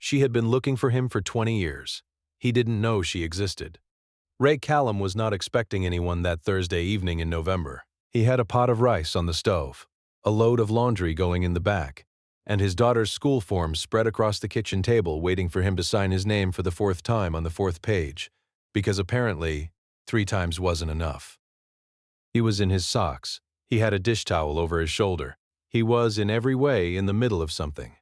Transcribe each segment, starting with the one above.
She had been looking for him for 20 years. He didn't know she existed. Ray Callum was not expecting anyone that Thursday evening in November. He had a pot of rice on the stove, a load of laundry going in the back, and his daughter's school forms spread across the kitchen table waiting for him to sign his name for the 4th time on the 4th page, because apparently 3 times wasn't enough. He was in his socks. He had a dish towel over his shoulder. He was, in every way, in the middle of something.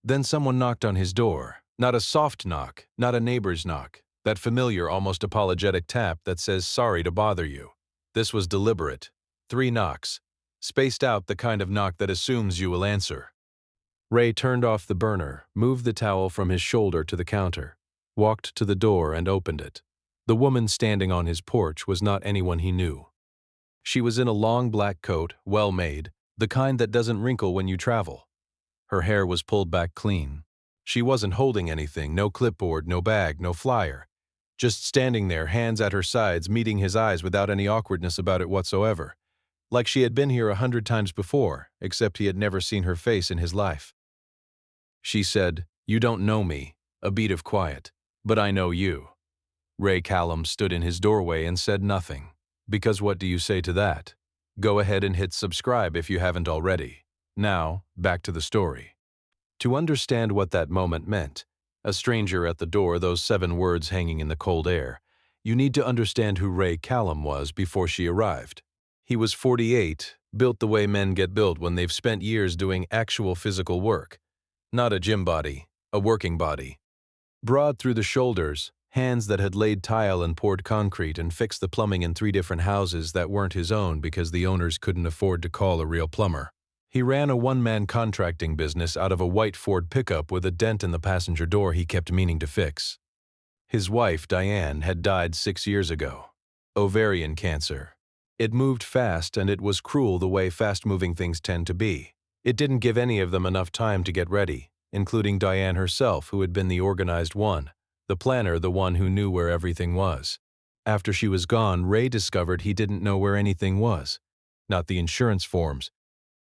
Then someone knocked on his door. Not a soft knock, not a neighbor's knock. That familiar, almost apologetic tap that says sorry to bother you. This was deliberate. 3 knocks. Spaced out, the kind of knock that assumes you will answer. Ray turned off the burner, moved the towel from his shoulder to the counter, walked to the door and opened it. The woman standing on his porch was not anyone he knew. She was in a long black coat, well made, the kind that doesn't wrinkle when you travel. Her hair was pulled back clean. She wasn't holding anything, no clipboard, no bag, no flyer. Just standing there, hands at her sides, meeting his eyes without any awkwardness about it whatsoever. Like she had been here 100 times before, except he had never seen her face in his life. She said, "You don't know me," a beat of quiet, "but I know you." Ray Callum stood in his doorway and said nothing. Because what do you say to that? Go ahead and hit subscribe if you haven't already. Now, back to the story. To understand what that moment meant, a stranger at the door, those 7 words hanging in the cold air, you need to understand who Ray Callum was before she arrived. He was 48, built the way men get built when they've spent years doing actual physical work. Not a gym body, a working body. Broad through the shoulders, hands that had laid tile and poured concrete and fixed the plumbing in 3 different houses that weren't his own because the owners couldn't afford to call a real plumber. He ran a one-man contracting business out of a white Ford pickup with a dent in the passenger door he kept meaning to fix. His wife, Diane, had died 6 years ago. Ovarian cancer. It moved fast, and it was cruel the way fast-moving things tend to be. It didn't give any of them enough time to get ready, including Diane herself, who had been the organized one, the planner, the one who knew where everything was. After she was gone, Ray discovered he didn't know where anything was. Not the insurance forms.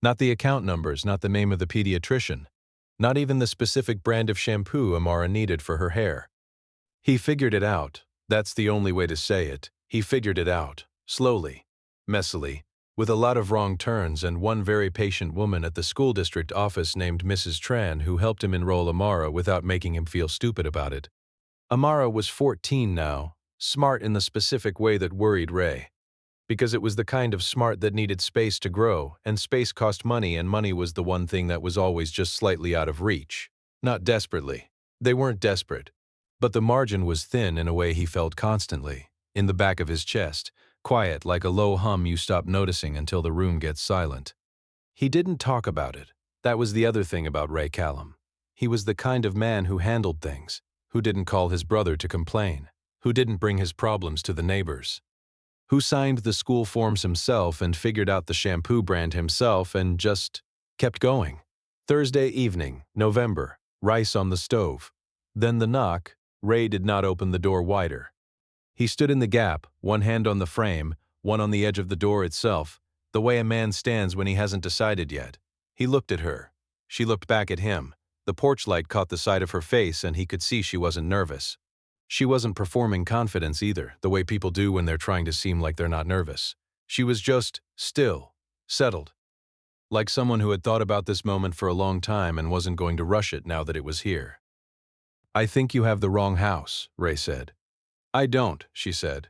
Not the account numbers, not the name of the pediatrician, not even the specific brand of shampoo Amara needed for her hair. He figured it out. That's the only way to say it. He figured it out, slowly, messily, with a lot of wrong turns and one very patient woman at the school district office named Mrs. Tran who helped him enroll Amara without making him feel stupid about it. Amara was 14 now, smart in the specific way that worried Ray. Because it was the kind of smart that needed space to grow, and space cost money, and money was the one thing that was always just slightly out of reach. Not desperately. They weren't desperate. But the margin was thin in a way he felt constantly, in the back of his chest, quiet like a low hum you stop noticing until the room gets silent. He didn't talk about it. That was the other thing about Ray Callum. He was the kind of man who handled things, who didn't call his brother to complain, who didn't bring his problems to the neighbors. Who signed the school forms himself and figured out the shampoo brand himself and just kept going. Thursday evening, November, rice on the stove. Then the knock. Ray did not open the door wider. He stood in the gap, one hand on the frame, one on the edge of the door itself, the way a man stands when he hasn't decided yet. He looked at her. She looked back at him. The porch light caught the side of her face and he could see she wasn't nervous. She wasn't performing confidence either, the way people do when they're trying to seem like they're not nervous. She was just still, settled. Like someone who had thought about this moment for a long time and wasn't going to rush it now that it was here. "I think you have the wrong house," Ray said. "I don't," she said.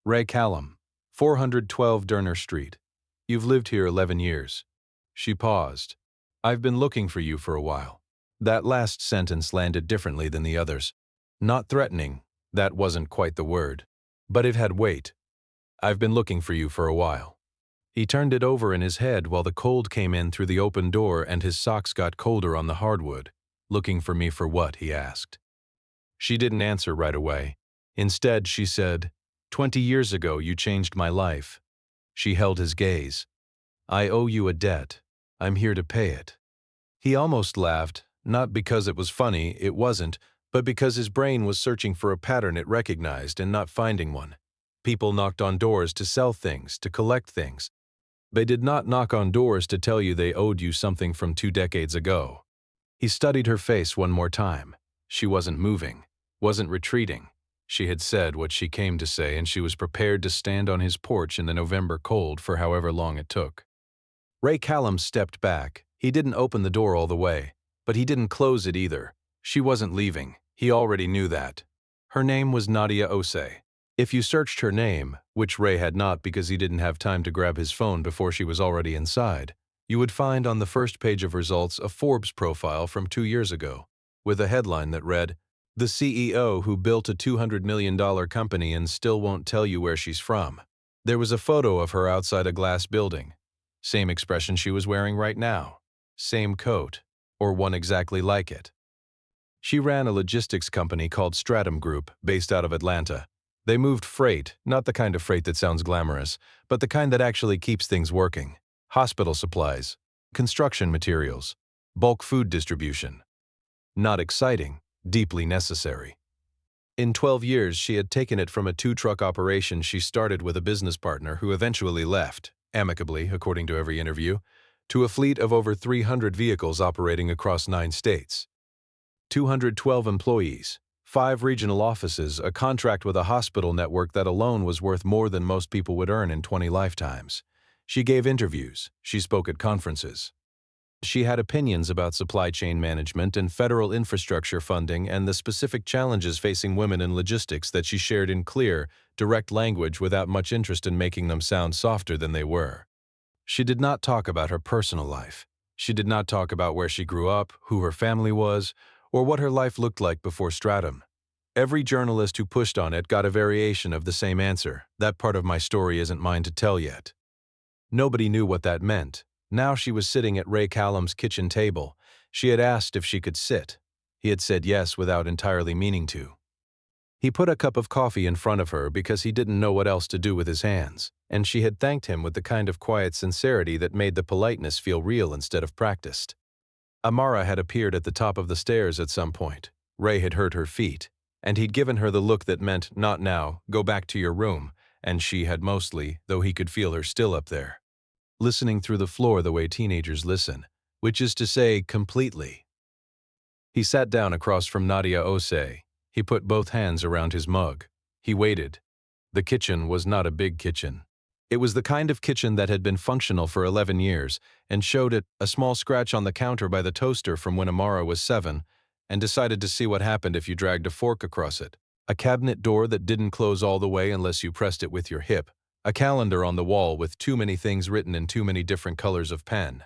"Ray Callum, 412 Durner Street. You've lived here 11 years. She paused. "I've been looking for you for a while." That last sentence landed differently than the others. Not threatening, that wasn't quite the word. But it had weight. "I've been looking for you for a while." He turned it over in his head while the cold came in through the open door and his socks got colder on the hardwood. "Looking for me for what?" he asked. She didn't answer right away. Instead, she said, "20 years ago you changed my life." She held his gaze. "I owe you a debt. I'm here to pay it." He almost laughed, not because it was funny, it wasn't, but because his brain was searching for a pattern it recognized and not finding one. People knocked on doors to sell things, to collect things. They did not knock on doors to tell you they owed you something from 2 decades ago. He studied her face one more time. She wasn't moving, wasn't retreating. She had said what she came to say, and she was prepared to stand on his porch in the November cold for however long it took. Ray Callum stepped back. He didn't open the door all the way, but he didn't close it either. She wasn't leaving. He already knew that. Her name was Nadia Osei. If you searched her name, which Ray had not because he didn't have time to grab his phone before she was already inside, you would find on the first page of results a Forbes profile from 2 years ago, with a headline that read, "The CEO who built a $200 million company and still won't tell you where she's from." There was a photo of her outside a glass building. Same expression she was wearing right now. Same coat, or one exactly like it. She ran a logistics company called Stratum Group, based out of Atlanta. They moved freight, not the kind of freight that sounds glamorous, but the kind that actually keeps things working. Hospital supplies, construction materials, bulk food distribution. Not exciting, deeply necessary. In 12 years, she had taken it from a 2-truck operation she started with a business partner who eventually left, amicably, according to every interview, to a fleet of over 300 vehicles operating across 9 states. 212 employees, 5 regional offices, a contract with a hospital network that alone was worth more than most people would earn in 20 lifetimes. She gave interviews. She spoke at conferences. She had opinions about supply chain management and federal infrastructure funding and the specific challenges facing women in logistics that she shared in clear, direct language without much interest in making them sound softer than they were. She did not talk about her personal life. She did not talk about where she grew up, who her family was, or what her life looked like before Stratum. Every journalist who pushed on it got a variation of the same answer. That part of my story isn't mine to tell yet. Nobody knew what that meant. Now she was sitting at Ray Callum's kitchen table. She had asked if she could sit. He had said yes without entirely meaning to. He put a cup of coffee in front of her because he didn't know what else to do with his hands, and she had thanked him with the kind of quiet sincerity that made the politeness feel real instead of practiced. Amara had appeared at the top of the stairs at some point. Ray had heard her feet, and he'd given her the look that meant, not now, go back to your room, and she had mostly, though he could feel her still up there. Listening through the floor the way teenagers listen, which is to say, completely. He sat down across from Nadia Osei. He put both hands around his mug. He waited. The kitchen was not a big kitchen. It was the kind of kitchen that had been functional for 11 years and showed it a small scratch on the counter by the toaster from when Amara was 7 and decided to see what happened if you dragged a fork across it. A cabinet door that didn't close all the way unless you pressed it with your hip. A calendar on the wall with too many things written in too many different colors of pen.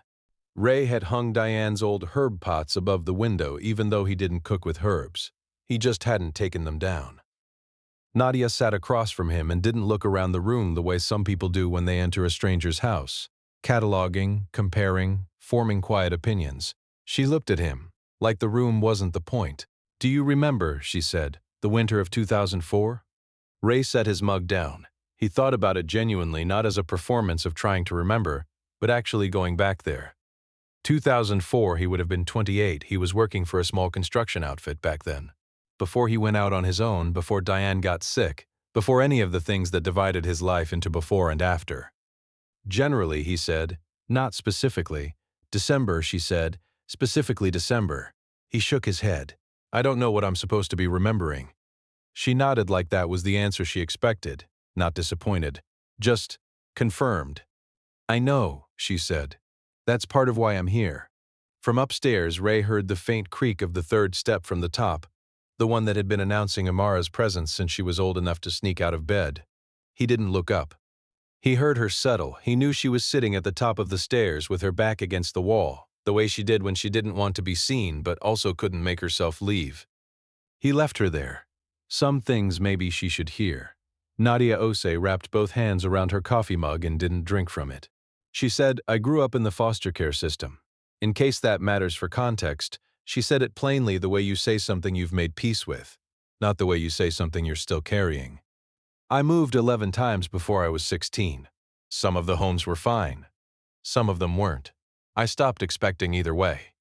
Ray had hung Diane's old herb pots above the window even though he didn't cook with herbs. He just hadn't taken them down. Nadia sat across from him and didn't look around the room the way some people do when they enter a stranger's house, cataloging, comparing, forming quiet opinions. She looked at him, like the room wasn't the point. "Do you remember," she said, "the winter of 2004? Ray set his mug down. He thought about it genuinely, not as a performance of trying to remember, but actually going back there. 2004, he would have been 28. He was working for a small construction outfit back then. Before he went out on his own, before Diane got sick, before any of the things that divided his life into before and after. Generally, he said, not specifically. December, she said, specifically December. He shook his head. I don't know what I'm supposed to be remembering. She nodded like that was the answer she expected, not disappointed. Just confirmed. I know, she said. That's part of why I'm here. From upstairs, Ray heard the faint creak of the third step from the top, the one that had been announcing Amara's presence since she was old enough to sneak out of bed. He didn't look up. He heard her settle. He knew she was sitting at the top of the stairs with her back against the wall, the way she did when she didn't want to be seen but also couldn't make herself leave. He left her there. Some things maybe she should hear. Nadia Osei wrapped both hands around her coffee mug and didn't drink from it. She said, I grew up in the foster care system. In case that matters for context, she said it plainly the way you say something you've made peace with, not the way you say something you're still carrying. I moved 11 times before I was 16. Some of the homes were fine. Some of them weren't. I stopped expecting either way.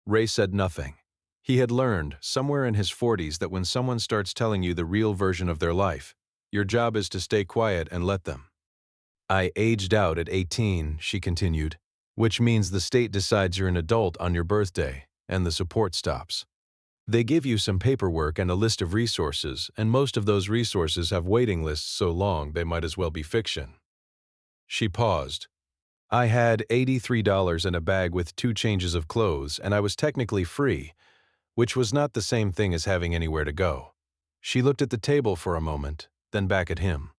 Ray said nothing. He had learned, somewhere in his 40s, that when someone starts telling you the real version of their life, your job is to stay quiet and let them. I aged out at 18, she continued, which means the state decides you're an adult on your birthday, and the support stops. They give you some paperwork and a list of resources, and most of those resources have waiting lists so long they might as well be fiction. She paused. I had $83 in a bag with 2 changes of clothes, and I was technically free, which was not the same thing as having anywhere to go. She looked at the table for a moment, then back at him.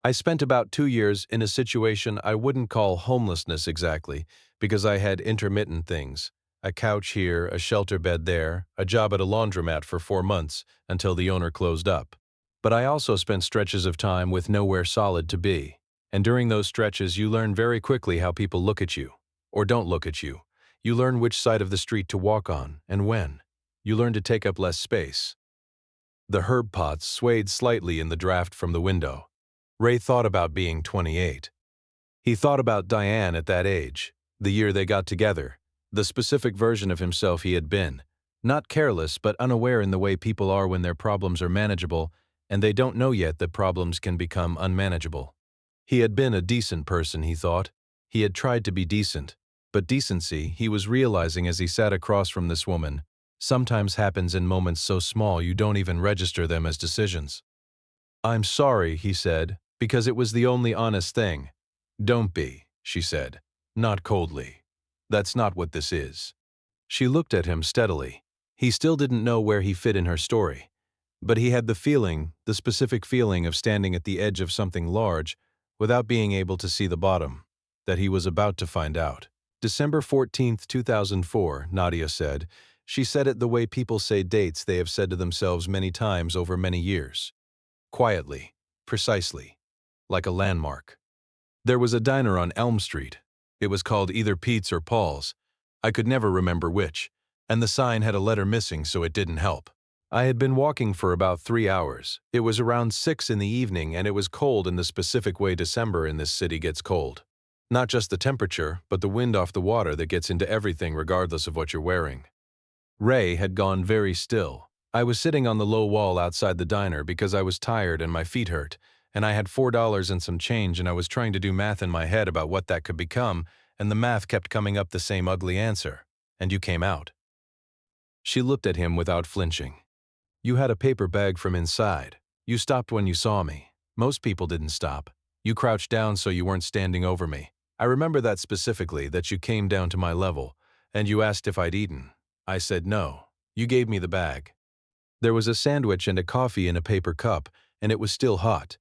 I spent about 2 years in a situation I wouldn't call homelessness exactly, because I had intermittent things. A couch here, a shelter bed there, a job at a laundromat for 4 months, until the owner closed up. But I also spent stretches of time with nowhere solid to be. And during those stretches you learn very quickly how people look at you, or don't look at you. You learn which side of the street to walk on, and when. You learn to take up less space. The herb pots swayed slightly in the draft from the window. Ray thought about being 28. He thought about Diane at that age, the year they got together, the specific version of himself he had been, not careless but unaware in the way people are when their problems are manageable and they don't know yet that problems can become unmanageable. He had been a decent person, he thought. He had tried to be decent, but decency, he was realizing as he sat across from this woman, sometimes happens in moments so small you don't even register them as decisions. "I'm sorry," he said, "because it was the only honest thing." "Don't be," she said, not coldly. "That's not what this is." She looked at him steadily. He still didn't know where he fit in her story, but he had the feeling, the specific feeling of standing at the edge of something large without being able to see the bottom, that he was about to find out. December 14th, 2004, Nadia said. She said it the way people say dates they have said to themselves many times over many years. Quietly, precisely, like a landmark. There was a diner on Elm Street. It was called either Pete's or Paul's. I could never remember which, and the sign had a letter missing, so it didn't help. I had been walking for about 3 hours. It was around 6 in the evening, and it was cold in the specific way December in this city gets cold. Not just the temperature, but the wind off the water that gets into everything regardless of what you're wearing. Ray had gone very still. I was sitting on the low wall outside the diner because I was tired and my feet hurt, and I had $4 and some change, and I was trying to do math in my head about what that could become, and the math kept coming up the same ugly answer. And you came out. She looked at him without flinching. You had a paper bag from inside. You stopped when you saw me. Most people didn't stop. You crouched down so you weren't standing over me. I remember that specifically, that you came down to my level, and you asked if I'd eaten. I said no. You gave me the bag. There was a sandwich and a coffee in a paper cup, and it was still hot.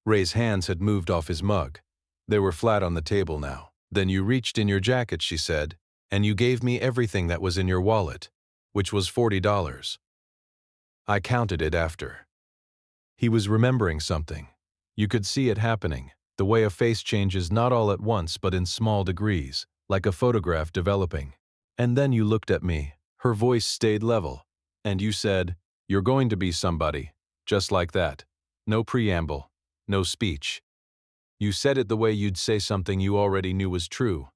Ray's hands had moved off his mug. They were flat on the table now. Then you reached in your jacket, she said, and you gave me everything that was in your wallet, which was $40. I counted it after. He was remembering something. You could see it happening, the way a face changes not all at once but in small degrees, like a photograph developing. And then you looked at me. Her voice stayed level. And you said, "You're going to be somebody." Just like that. No preamble. No speech. You said it the way you'd say something you already knew was true.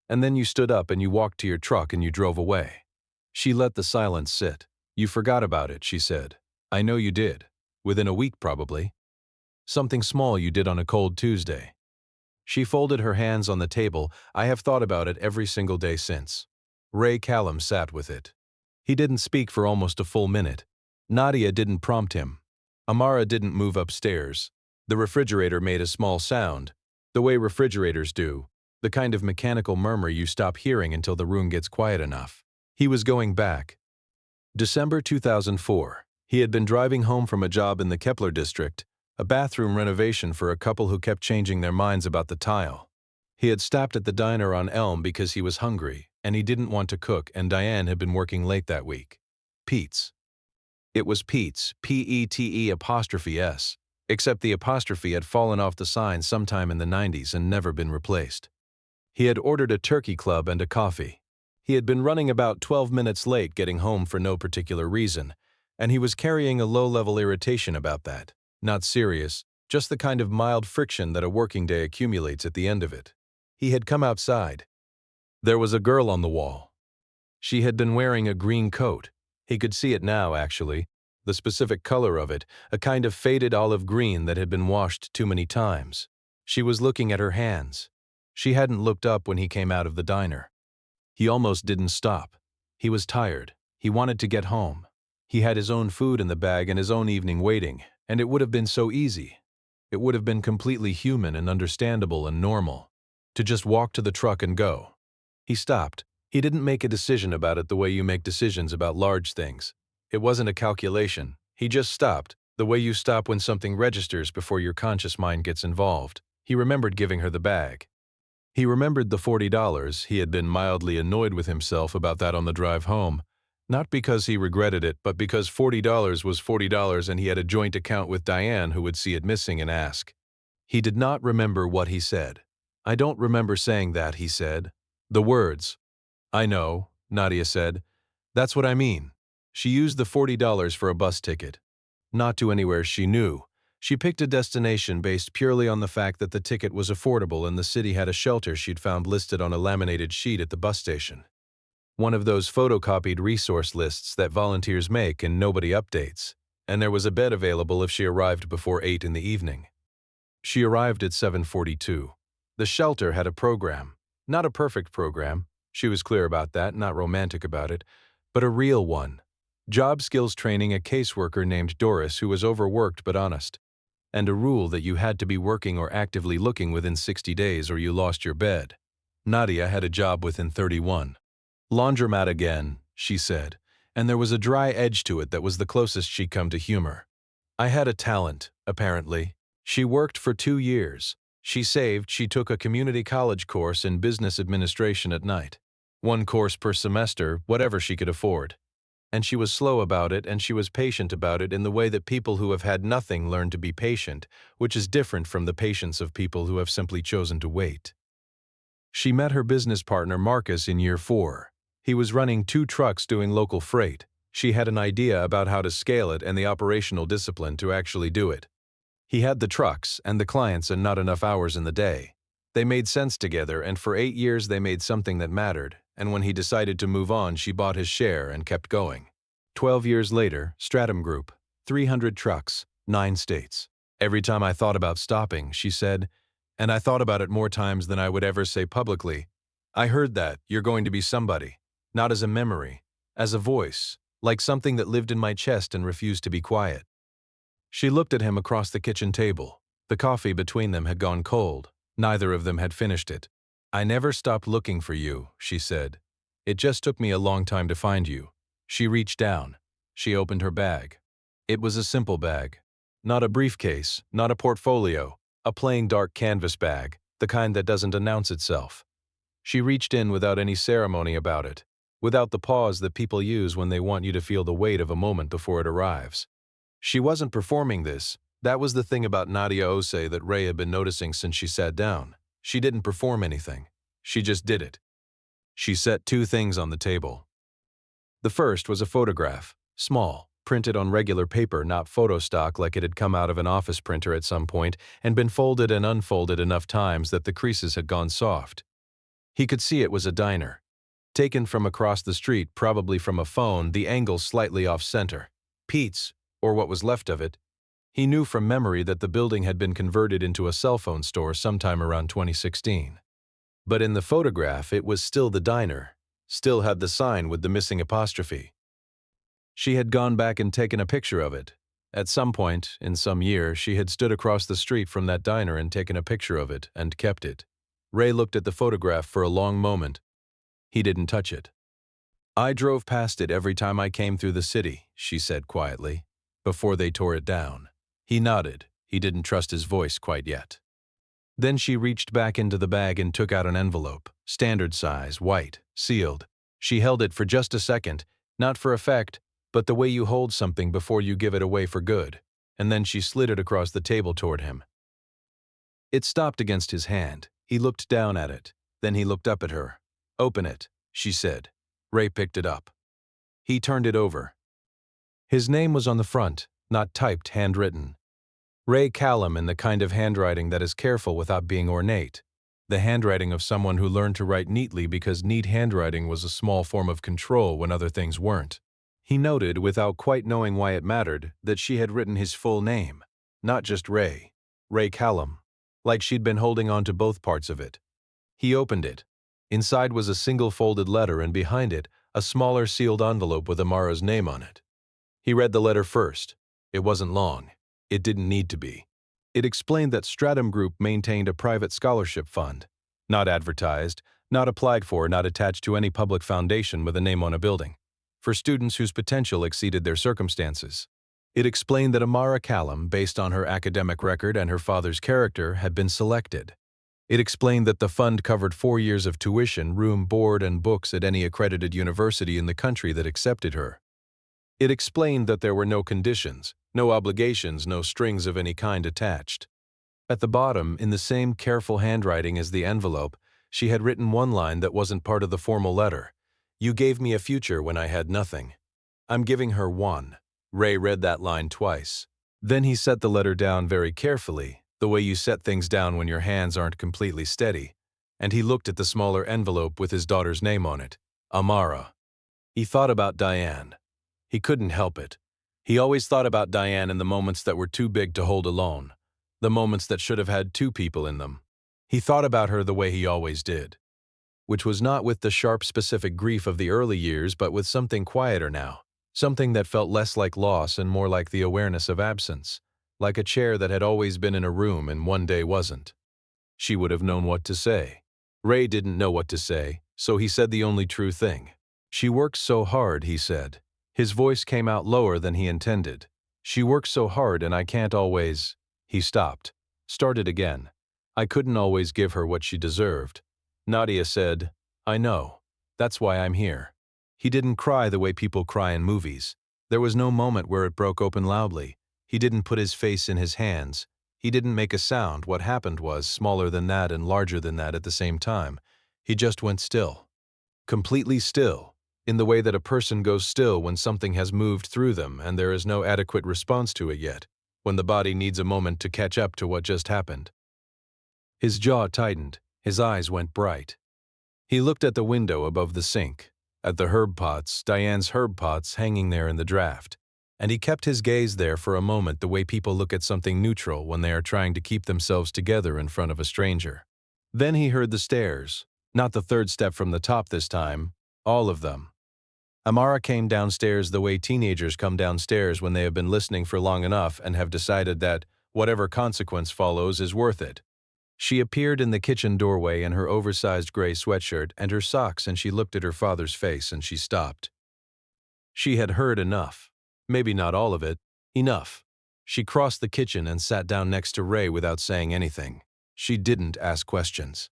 And then you stood up and you walked to your truck and you drove away. She let the silence sit. You forgot about it, she said. I know you did. Within a week, probably. Something small you did on a cold Tuesday. She folded her hands on the table. I have thought about it every single day since. Ray Callum sat with it. He didn't speak for almost a full minute. Nadia didn't prompt him. Amara didn't move upstairs. The refrigerator made a small sound, the way refrigerators do, the kind of mechanical murmur you stop hearing until the room gets quiet enough. He was going back. December 2004. He had been driving home from a job in the Kepler district, a bathroom renovation for a couple who kept changing their minds about the tile. He had stopped at the diner on Elm because he was hungry, and he didn't want to cook, and Diane had been working late that week. Pete's. It was Pete's, P-E-T-E', except the apostrophe had fallen off the sign sometime in the 90s and never been replaced. He had ordered a turkey club and a coffee. He had been running about 12 minutes late getting home for no particular reason, and he was carrying a low-level irritation about that. Not serious, just the kind of mild friction that a working day accumulates at the end of it. He had come outside. There was a girl on the wall. She had been wearing a green coat. He could see it now, actually, the specific color of it, a kind of faded olive green that had been washed too many times. She was looking at her hands. She hadn't looked up when he came out of the diner. He almost didn't stop. He was tired. He wanted to get home. He had his own food in the bag and his own evening waiting, and it would have been so easy. It would have been completely human and understandable and normal to just walk to the truck and go. He stopped. He didn't make a decision about it the way you make decisions about large things. It wasn't a calculation. He just stopped, the way you stop when something registers before your conscious mind gets involved. He remembered giving her the bag. He remembered the $40. He had been mildly annoyed with himself about that on the drive home. Not because he regretted it, but because $40 was $40 and he had a joint account with Diane who would see it missing and ask. He did not remember what he said. "I don't remember saying that," he said. The words. "I know," Nadia said. "That's what I mean." She used the $40 for a bus ticket. Not to anywhere she knew. She picked a destination based purely on the fact that the ticket was affordable and the city had a shelter she'd found listed on a laminated sheet at the bus station. One of those photocopied resource lists that volunteers make and nobody updates. And there was a bed available if she arrived before 8 in the evening. She arrived at 7:42. The shelter had a program. Not a perfect program. She was clear about that, not romantic about it, but a real one. Job skills training a caseworker named Doris who was overworked but honest. And a rule that you had to be working or actively looking within 60 days or you lost your bed. Nadia had a job within 31. "Laundromat again," she said, and there was a dry edge to it that was the closest she'd come to humor. "I had a talent, apparently." She worked for 2 years. She saved, she took a community college course in business administration at night. 1 course per semester, whatever she could afford. And she was slow about it, and she was patient about it in the way that people who have had nothing learn to be patient, which is different from the patience of people who have simply chosen to wait. She met her business partner Marcus in year 4. He was running 2 trucks doing local freight. She had an idea about how to scale it and the operational discipline to actually do it. He had the trucks and the clients and not enough hours in the day. They made sense together, and for 8 years they made something that mattered, and when he decided to move on, she bought his share and kept going. 12 years later, Stratum Group, 300 trucks, 9 states. "Every time I thought about stopping," she said, "and I thought about it more times than I would ever say publicly, I heard that, you're going to be somebody, not as a memory, as a voice, like something that lived in my chest and refused to be quiet." She looked at him across the kitchen table. The coffee between them had gone cold. Neither of them had finished it. "I never stopped looking for you," she said. "It just took me a long time to find you." She reached down. She opened her bag. It was a simple bag. Not a briefcase, not a portfolio, a plain dark canvas bag, the kind that doesn't announce itself. She reached in without any ceremony about it, without the pause that people use when they want you to feel the weight of a moment before it arrives. She wasn't performing this. That was the thing about Nadia Ose that Ray had been noticing since she sat down. She didn't perform anything. She just did it. She set 2 things on the table. The first was a photograph, small, printed on regular paper, not photo stock like it had come out of an office printer at some point and been folded and unfolded enough times that the creases had gone soft. He could see it was a diner. Taken from across the street, probably from a phone, the angle slightly off-center. Pete's, or what was left of it. He knew from memory that the building had been converted into a cell phone store sometime around 2016. But in the photograph, it was still the diner, still had the sign with the missing apostrophe. She had gone back and taken a picture of it. At some point, in some year, she had stood across the street from that diner and taken a picture of it and kept it. Ray looked at the photograph for a long moment. He didn't touch it. "I drove past it every time I came through the city," she said quietly, "before they tore it down." He nodded. He didn't trust his voice quite yet. Then she reached back into the bag and took out an envelope, standard size, white, sealed. She held it for just a second, not for effect, but the way you hold something before you give it away for good, and then she slid it across the table toward him. It stopped against his hand. He looked down at it. Then he looked up at her. "Open it," she said. Ray picked it up. He turned it over. His name was on the front, not typed, handwritten. Ray Callum, in the kind of handwriting that is careful without being ornate. The handwriting of someone who learned to write neatly because neat handwriting was a small form of control when other things weren't. He noted, without quite knowing why it mattered, that she had written his full name, not just Ray. Ray Callum. Like she'd been holding on to both parts of it. He opened it. Inside was a single folded letter and behind it, a smaller sealed envelope with Amara's name on it. He read the letter first. It wasn't long. It didn't need to be. It explained that Stratum Group maintained a private scholarship fund, not advertised, not applied for, not attached to any public foundation with a name on a building, for students whose potential exceeded their circumstances. It explained that Amara Callum, based on her academic record and her father's character, had been selected. It explained that the fund covered 4 years of tuition, room, board, and books at any accredited university in the country that accepted her. It explained that there were no conditions, no obligations, no strings of any kind attached. At the bottom, in the same careful handwriting as the envelope, she had written one line that wasn't part of the formal letter. "You gave me a future when I had nothing. I'm giving her one." Ray read that line twice. Then he set the letter down very carefully, the way you set things down when your hands aren't completely steady, and he looked at the smaller envelope with his daughter's name on it, Amara. He thought about Diane. He couldn't help it. He always thought about Diane in the moments that were too big to hold alone, the moments that should have had 2 people in them. He thought about her the way he always did, which was not with the sharp, specific grief of the early years, but with something quieter now, something that felt less like loss and more like the awareness of absence, like a chair that had always been in a room and one day wasn't. She would have known what to say. Ray didn't know what to say, so he said the only true thing. "She works so hard," he said. His voice came out lower than he intended. "She works so hard and I can't always—" He stopped, started again. "I couldn't always give her what she deserved." Nadia said, "I know. That's why I'm here." He didn't cry the way people cry in movies. There was no moment where it broke open loudly. He didn't put his face in his hands. He didn't make a sound. What happened was smaller than that and larger than that at the same time. He just went still. Completely still, in the way that a person goes still when something has moved through them and there is no adequate response to it yet, when the body needs a moment to catch up to what just happened. His jaw tightened. His eyes went bright. He looked at the window above the sink, at the herb pots, Diane's herb pots hanging there in the draft, and he kept his gaze there for a moment the way people look at something neutral when they are trying to keep themselves together in front of a stranger. Then he heard the stairs, not the 3rd step from the top this time, all of them. Amara came downstairs the way teenagers come downstairs when they have been listening for long enough and have decided that whatever consequence follows is worth it. She appeared in the kitchen doorway in her oversized gray sweatshirt and her socks, and she looked at her father's face and she stopped. She had heard enough. Maybe not all of it. Enough. She crossed the kitchen and sat down next to Ray without saying anything. She didn't ask questions.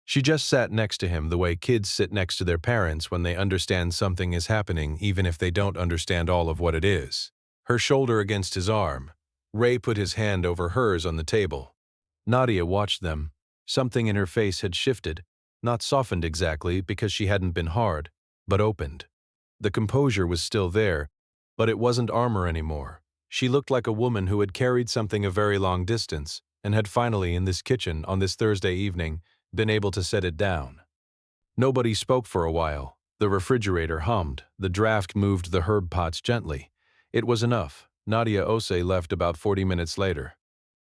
She just sat next to him the way kids sit next to their parents when they understand something is happening even if they don't understand all of what it is. Her shoulder against his arm. Ray put his hand over hers on the table. Nadia watched them. Something in her face had shifted, not softened exactly because she hadn't been hard, but opened. The composure was still there, but it wasn't armor anymore. She looked like a woman who had carried something a very long distance and had finally, in this kitchen on this Thursday evening, been able to set it down. Nobody spoke for a while. The refrigerator hummed. The draft moved the herb pots gently. It was enough. Nadia Ose left about 40 minutes later.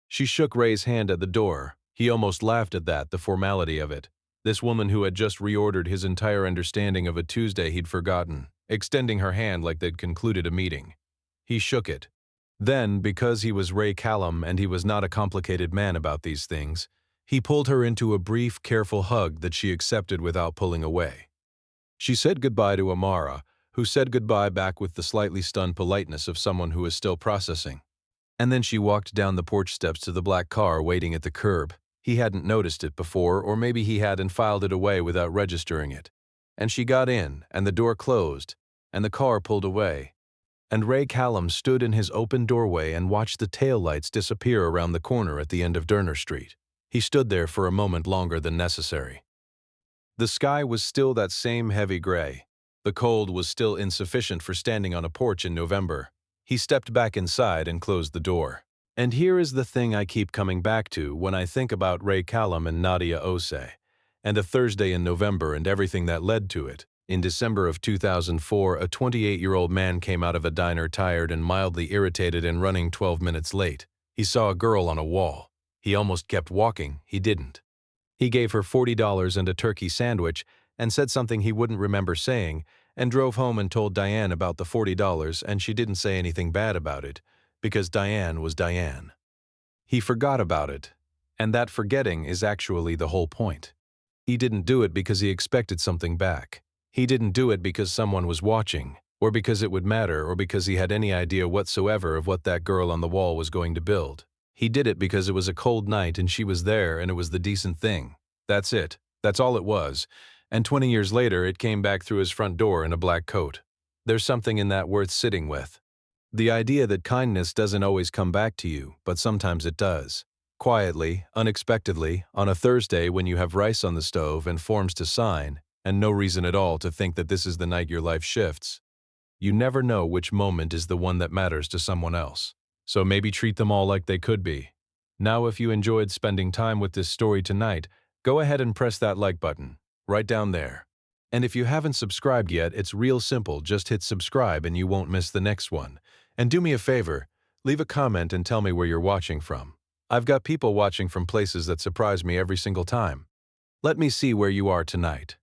She shook Ray's hand at the door. He almost laughed at that, the formality of it. This woman who had just reordered his entire understanding of a Tuesday he'd forgotten, extending her hand like they'd concluded a meeting. He shook it. Then, because he was Ray Callum and he was not a complicated man about these things, he pulled her into a brief, careful hug that she accepted without pulling away. She said goodbye to Amara, who said goodbye back with the slightly stunned politeness of someone who is still processing. And then she walked down the porch steps to the black car waiting at the curb. He hadn't noticed it before, or maybe he had and filed it away without registering it. And she got in, and the door closed, and the car pulled away. And Ray Callum stood in his open doorway and watched the taillights disappear around the corner at the end of Derner Street. He stood there for a moment longer than necessary. The sky was still that same heavy gray. The cold was still insufficient for standing on a porch in November. He stepped back inside and closed the door. And here is the thing I keep coming back to when I think about Ray Callum and Nadia Ose, and a Thursday in November and everything that led to it. In December of 2004, a 28-year-old man came out of a diner tired and mildly irritated and running 12 minutes late. He saw a girl on a wall. He almost kept walking. He didn't. He gave her $40 and a turkey sandwich and said something he wouldn't remember saying, and drove home and told Diane about the $40, and she didn't say anything bad about it, because Diane was Diane. He forgot about it, and that forgetting is actually the whole point. He didn't do it because he expected something back. He didn't do it because someone was watching, or because it would matter, or because he had any idea whatsoever of what that girl on the wall was going to build. He did it because it was a cold night and she was there and it was the decent thing. That's it. That's all it was. And 20 years later, it came back through his front door in a black coat. There's something in that worth sitting with. The idea that kindness doesn't always come back to you, but sometimes it does. Quietly, unexpectedly, on a Thursday when you have rice on the stove and forms to sign, and no reason at all to think that this is the night your life shifts. You never know which moment is the one that matters to someone else. So maybe treat them all like they could be. Now, if you enjoyed spending time with this story tonight, go ahead and press that like button, right down there. And if you haven't subscribed yet, it's real simple, just hit subscribe and you won't miss the next one. And do me a favor, leave a comment and tell me where you're watching from. I've got people watching from places that surprise me every single time. Let me see where you are tonight.